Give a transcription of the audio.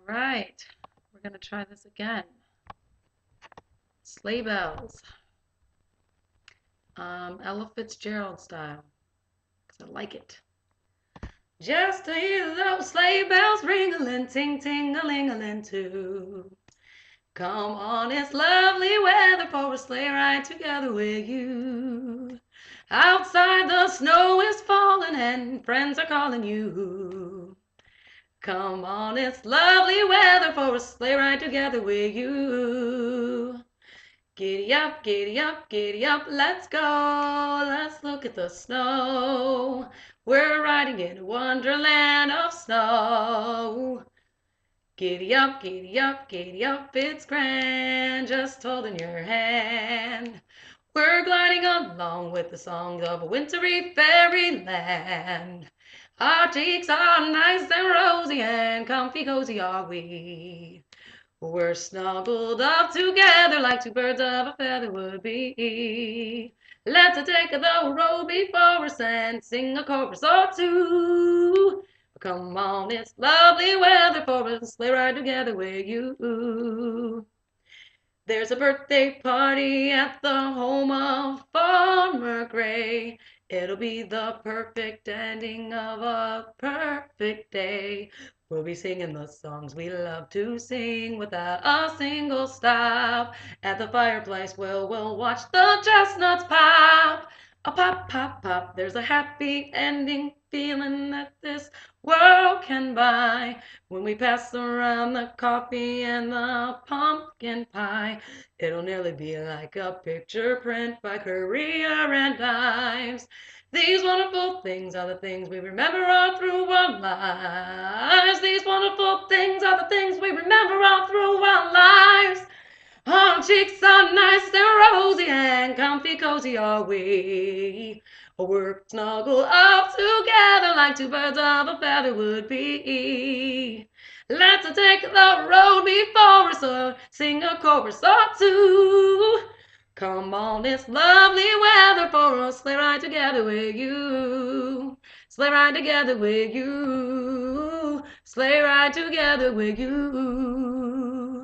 right, we're going to try this again. Sleigh bells, Ella Fitzgerald style, because I like it. Just to hear those sleigh bells ring-a-ling, ting-ting-a-ling-a-ling too. Come on, it's lovely weather for a sleigh ride together with you. Outside the snow is falling and friends are calling you. Come on, it's lovely weather for a sleigh ride together with you. Giddy up, let's go. Let's look at the snow. We're riding in a wonderland of snow. Giddy up, it's grand, just holding your hand. We're gliding along with the songs of a wintry fairyland. Our cheeks are nice and rosy and comfy cozy are we. We're snuggled up together like two birds of a feather would be. Let's take the road before us and sing a chorus or two. Come on, it's lovely weather for a sleigh ride together with you. There's a birthday party at the home of Farmer Gray. It'll be the perfect ending of a perfect day. We'll be singing the songs we love to sing without a single stop. At the fireplace, we'll watch the chestnuts pop. A pop, pop, pop. There's a happy ending feeling that this world can buy. When we pass around the coffee and the pumpkin pie, it'll nearly be like a picture print by Courier and Ives. These wonderful things are the things we remember all through our lives. These wonderful things are the things we remember all through our lives. Our cheeks are nice and rosy and comfy cozy are we. We're snuggled up together like two birds of a feather would be. Let's take the road before us or sing a chorus or two. Come on, it's lovely weather for a sleigh ride together with you. Sleigh ride together with you. Sleigh ride together with you.